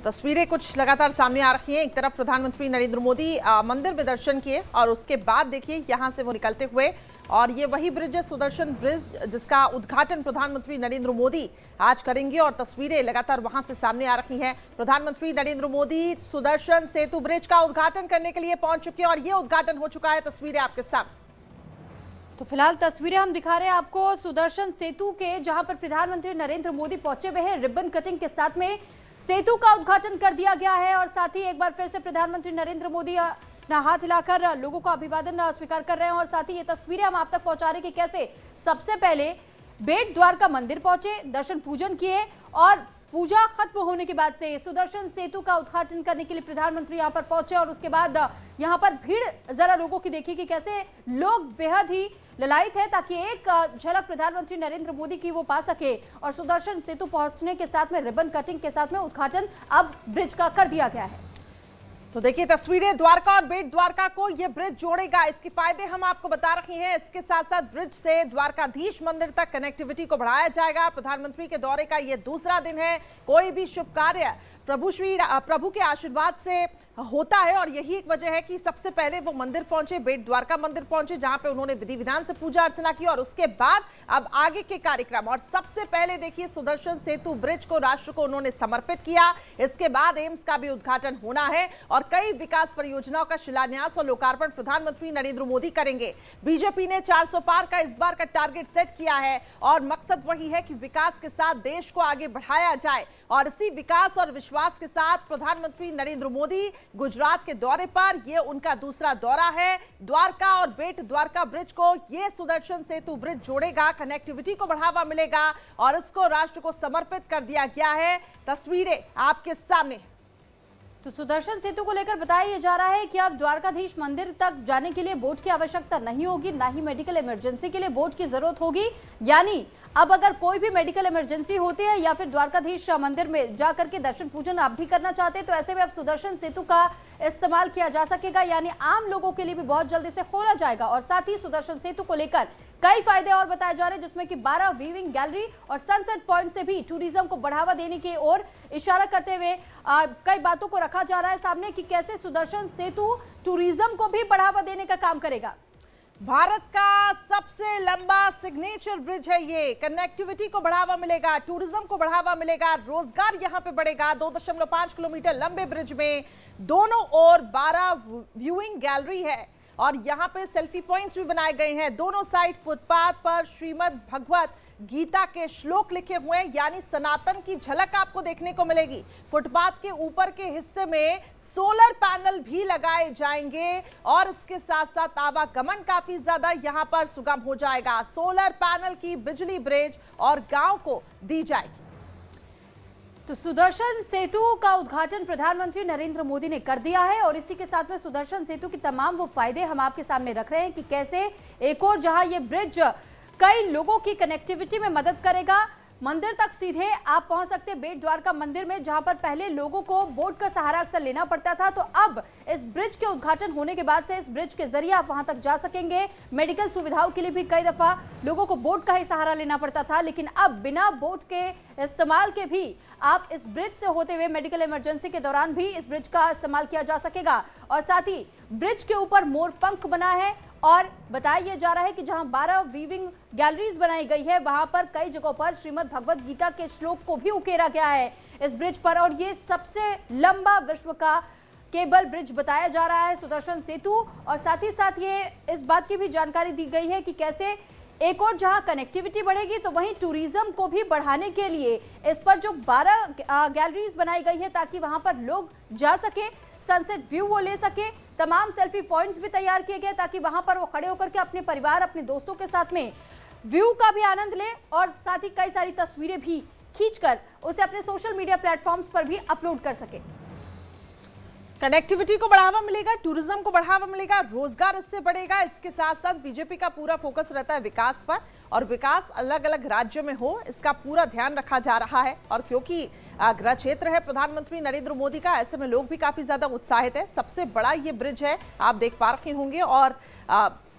तस्वीरें कुछ लगातार सामने आ रही हैं। एक तरफ प्रधानमंत्री नरेंद्र मोदी मंदिर में दर्शन किए और उसके बाद देखिए यहां से वो निकलते हुए, और ये वही ब्रिज है, सुदर्शन ब्रिज, जिसका उद्घाटन प्रधानमंत्री नरेंद्र मोदी आज करेंगे। और तस्वीरें लगातार वहां से सामने आ रही हैं। प्रधानमंत्री नरेंद्र मोदी सुदर्शन सेतु ब्रिज का उद्घाटन करने के लिए पहुंच चुके हैं और ये उद्घाटन हो चुका है। तस्वीरें आपके सामने। तो फिलहाल तस्वीरें हम दिखा रहे हैं आपको सुदर्शन सेतु के, जहां पर प्रधानमंत्री नरेंद्र मोदी पहुंचे हुए हैं। रिबन कटिंग के साथ में सेतु का उद्घाटन कर दिया गया है और साथ ही एक बार फिर से प्रधानमंत्री नरेंद्र मोदी हाथ हिलाकर लोगों का अभिवादन स्वीकार कर रहे हैं। और साथ ही ये तस्वीरें हम आप तक पहुंचा रहे हैं कि कैसे सबसे पहले बेट द्वारका मंदिर पहुंचे, दर्शन पूजन किए और पूजा खत्म होने के बाद से सुदर्शन सेतु का उद्घाटन करने के लिए प्रधानमंत्री यहां पर पहुंचे। और उसके बाद यहां पर भीड़ जरा लोगों की देखी कि कैसे लोग बेहद ही ललायित है ताकि एक झलक प्रधानमंत्री नरेंद्र मोदी की वो पा सके। और सुदर्शन सेतु पहुंचने के साथ में रिबन कटिंग के साथ में उद्घाटन अब ब्रिज का कर दिया गया है। तो देखिए तस्वीरें, द्वारका और बेट द्वारका को ये ब्रिज जोड़ेगा। इसके फायदे हम आपको बता रहे हैं। इसके साथ साथ ब्रिज से द्वारकाधीश मंदिर तक कनेक्टिविटी को बढ़ाया जाएगा। प्रधानमंत्री के दौरे का ये दूसरा दिन है। कोई भी शुभ कार्य प्रभु के आशीर्वाद से होता है और यही एक वजह है कि सबसे पहले वो मंदिर पहुंचे, बेट द्वारका मंदिर पहुंचे, जहां पे उन्होंने विधि विधान से पूजा अर्चना की और उसके बाद अब आगे के कार्यक्रम। और सबसे पहले देखिए सुदर्शन सेतु ब्रिज को राष्ट्र को उन्होंने समर्पित किया। इसके बाद एम्स का भी उद्घाटन होना है और कई विकास परियोजनाओं का शिलान्यास और लोकार्पण प्रधानमंत्री नरेंद्र मोदी करेंगे। बीजेपी ने 400 पार का इस बार का टारगेट सेट किया है और मकसद वही है कि विकास के साथ देश को आगे बढ़ाया जाए। और इसी विकास और विश्वास के साथ प्रधानमंत्री नरेंद्र मोदी गुजरात के दौरे पर, यह उनका दूसरा दौरा है। द्वारका और बेट द्वारका ब्रिज को यह सुदर्शन सेतु ब्रिज जोड़ेगा, कनेक्टिविटी को बढ़ावा मिलेगा और इसको राष्ट्र को समर्पित कर दिया गया है। तस्वीरें आपके सामने। तो सुदर्शन सेतु को लेकर बताया जा रहा है कि अब द्वारकाधीश मंदिर तक जाने के लिए बोट की आवश्यकता नहीं होगी, ना ही मेडिकल इमरजेंसी के लिए बोट की जरूरत होगी। यानी अब अगर कोई भी मेडिकल इमरजेंसी होती है या फिर द्वारकाधीश मंदिर में जाकर के दर्शन पूजन आप भी करना चाहते हैं तो ऐसे में अब सुदर्शन सेतु का इस्तेमाल किया जा सकेगा। यानी आम लोगों के लिए भी बहुत जल्दी से खोला जाएगा। और साथ ही सुदर्शन सेतु को लेकर कई फायदे और बताए जा रहे हैं, जिसमें कि 12 वीविंग गैलरी और सनसेट पॉइंट से भी टूरिज्म को बढ़ावा देने की ओर इशारा करते हुए कई बातों को रखा जा रहा है सामने कि कैसे सुदर्शन सेतु टूरिज्म को भी बढ़ावा देने का काम करेगा। भारत का सबसे लंबा सिग्नेचर ब्रिज है ये। कनेक्टिविटी को बढ़ावा मिलेगा, टूरिज्म को बढ़ावा मिलेगा, रोजगार यहां पे बढ़ेगा। 2.5 किलोमीटर लंबे ब्रिज में दोनों ओर 12 व्यूइंग गैलरी है और यहाँ पे सेल्फी पॉइंट्स भी बनाए गए हैं। दोनों साइड फुटपाथ पर श्रीमद् भगवत गीता के श्लोक लिखे हुए हैं, यानी सनातन की झलक आपको देखने को मिलेगी। फुटपाथ के ऊपर के हिस्से में सोलर पैनल भी लगाए जाएंगे और इसके साथ साथ आवागमन काफी ज्यादा यहां पर सुगम हो जाएगा। सोलर पैनल की बिजली ब्रिज और गांव को दी जाएगी। तो सुदर्शन सेतु का उद्घाटन प्रधानमंत्री नरेंद्र मोदी ने कर दिया है और इसी के साथ में सुदर्शन सेतु के तमाम वो फायदे हम आपके सामने रख रहे हैं कि कैसे एक और जहां ये ब्रिज कई लोगों की कनेक्टिविटी में मदद करेगा। मंदिर तक सीधे आप पहुंच सकते हैं बेट द्वारका मंदिर में, जहां पर पहले लोगों को बोट का सहारा अक्सर लेना पड़ता था। तो अब इस ब्रिज के उद्घाटन होने के बाद से इस ब्रिज के जरिए आप वहां तक जा सकेंगे। मेडिकल सुविधाओं के लिए भी कई दफा लोगों को बोट का ही सहारा लेना पड़ता था, लेकिन अब बिना बोट के इस्तेमाल के भी आप इस ब्रिज से होते हुए मेडिकल इमरजेंसी के दौरान भी इस ब्रिज का इस्तेमाल किया जा सकेगा। और साथ ही ब्रिज के ऊपर मोर पंख बना है और बताया जा रहा है कि जहां 12 वीविंग गैलरीज बनाई गई है वहां पर कई जगहों पर श्रीमद् भगवत गीता के श्लोक को भी उकेरा गया है इस ब्रिज पर। और ये सबसे लंबा विश्व का केबल ब्रिज बताया जा रहा है सुदर्शन सेतु। और साथ ही साथ ये इस बात की भी जानकारी दी गई है कि कैसे एक और जहां कनेक्टिविटी बढ़ेगी तो वहीं टूरिज्म को भी बढ़ाने के लिए इस पर जो 12 गैलरीज बनाई गई है ताकि वहां पर लोग जा सके, सनसेट व्यू वो ले सके। तमाम सेल्फी पॉइंट्स भी तैयार किए गए ताकि वहां पर वो खड़े होकर के अपने परिवार, अपने दोस्तों के साथ में व्यू का भी आनंद ले और साथ ही कई सारी तस्वीरें भी खींचकर उसे अपने सोशल मीडिया प्लेटफॉर्म्स पर भी अपलोड कर सके। कनेक्टिविटी को बढ़ावा मिलेगा, टूरिज्म को बढ़ावा मिलेगा, रोजगार इससे बढ़ेगा। इसके साथ साथ बीजेपी का पूरा फोकस रहता है विकास पर और विकास अलग अलग राज्यों में हो, इसका पूरा ध्यान रखा जा रहा है। और क्योंकि गृह क्षेत्र है प्रधानमंत्री नरेंद्र मोदी का। ऐसे में लोग भी काफी ज्यादा उत्साहित है। सबसे बड़ा ये ब्रिज है, आप देख पा रहे होंगे, और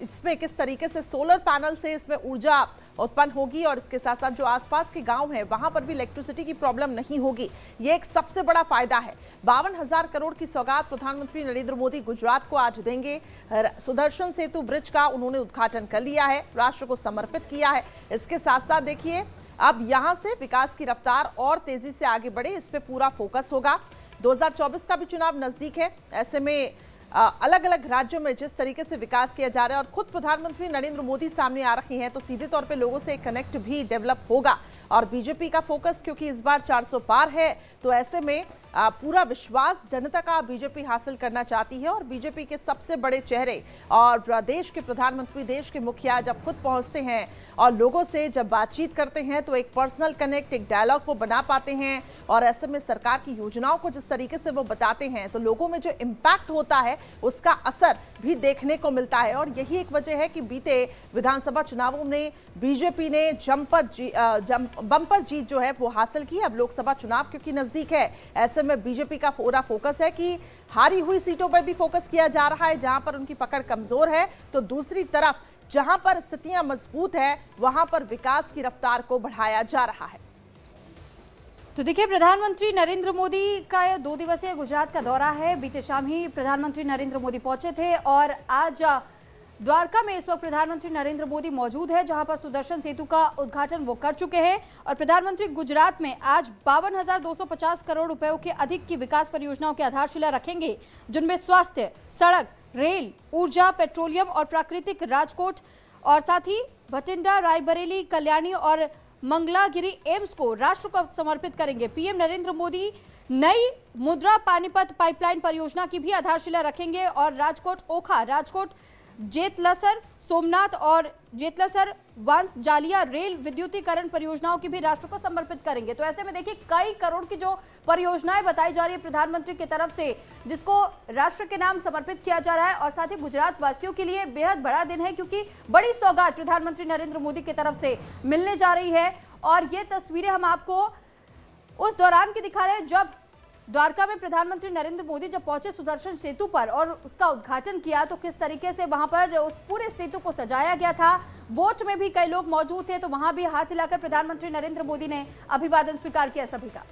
इसमें किस तरीके से सोलर पैनल से इसमें ऊर्जा उत्पन्न होगी और इसके साथ साथ जो आसपास के गांव हैं वहां पर भी इलेक्ट्रिसिटी की प्रॉब्लम नहीं होगी। ये एक सबसे बड़ा फायदा है। 52,000 करोड़ की सौगात प्रधानमंत्री नरेंद्र मोदी गुजरात को आज देंगे। सुदर्शन सेतु ब्रिज का उन्होंने उद्घाटन कर लिया है, राष्ट्र को समर्पित किया है। इसके साथ साथ देखिए, अब यहां से विकास की रफ्तार और तेजी से आगे बढ़े, इस पे पूरा फोकस होगा। 2024 का भी चुनाव नजदीक है। ऐसे में अलग अलग राज्यों में जिस तरीके से विकास किया जा रहा है और खुद प्रधानमंत्री नरेंद्र मोदी सामने आ रही हैं, तो सीधे तौर पे लोगों से कनेक्ट भी डेवलप होगा। और बीजेपी का फोकस क्योंकि इस बार 400 पार है, तो ऐसे में पूरा विश्वास जनता का बीजेपी हासिल करना चाहती है। और बीजेपी के सबसे बड़े चेहरे और देश के प्रधानमंत्री, देश के मुखिया जब खुद पहुंचते हैं और लोगों से जब बातचीत करते हैं, तो एक पर्सनल कनेक्ट, एक डायलॉग वो बना पाते हैं। और ऐसे में सरकार की योजनाओं को जिस तरीके से वो बताते हैं, तो लोगों में जो इम्पैक्ट होता है उसका असर भी देखने को मिलता है। और यही एक वजह है कि बीते विधानसभा चुनावों में बीजेपी ने बम्पर जीत जो है वो हासिल की। अब लोकसभा चुनाव क्योंकि नजदीक है, ऐसे में बीजेपी का पूरा फोकस है कि हारी हुई सीटों पर भी फोकस किया जा रहा है जहां पर उनकी पकड़ कमजोर है, तो दूसरी तरफ जहां पर स्थितियां मजबूत है वहां पर विकास की रफ्तार को बढ़ाया जा रहा है। तो देखिए, प्रधानमंत्री नरेंद्र मोदी का 2 दिवसीय गुजरात का दौरा है। बीते शाम ही प्रधानमंत्री नरेंद्र मोदी पहुंचे थे और आज द्वारका में इस वक्त प्रधानमंत्री नरेंद्र मोदी मौजूद है, जहां पर सुदर्शन सेतु का उद्घाटन वो कर चुके हैं। और प्रधानमंत्री गुजरात में आज 52,250 करोड़ रुपयों के अधिक की विकास परियोजनाओं की आधारशिला रखेंगे, जिनमें स्वास्थ्य, सड़क, रेल, ऊर्जा, पेट्रोलियम और प्राकृतिक, राजकोट और साथ ही भटिंडा, रायबरेली, कल्याणी और मंगलागिरी एम्स को राष्ट्र को समर्पित करेंगे। पीएम नरेंद्र मोदी नई मुद्रा पानीपत पाइपलाइन परियोजना की भी आधारशिला रखेंगे और राजकोट ओखा, राजकोट जेतलसर सोमनाथ और जेतलसर वांस जालिया रेल विद्युतीकरण परियोजनाओं की भी राष्ट्र को समर्पित करेंगे। तो ऐसे में देखिए, कई करोड़ की जो परियोजनाएं बताई जा रही है प्रधानमंत्री की तरफ से, जिसको राष्ट्र के नाम समर्पित किया जा रहा है। और साथ ही गुजरात वासियों के लिए बेहद बड़ा दिन है, क्योंकि बड़ी सौगात प्रधानमंत्री नरेंद्र मोदी की तरफ से मिलने जा रही है। और ये तस्वीरें हम आपको उस दौरान की दिखा रहे हैं जब द्वारका में प्रधानमंत्री नरेंद्र मोदी जब पहुंचे सुदर्शन सेतु पर और उसका उद्घाटन किया, तो किस तरीके से वहां पर उस पूरे सेतु को सजाया गया था। बोट में भी कई लोग मौजूद थे, तो वहां भी हाथ हिलाकर प्रधानमंत्री नरेंद्र मोदी ने अभिवादन स्वीकार किया सभी का।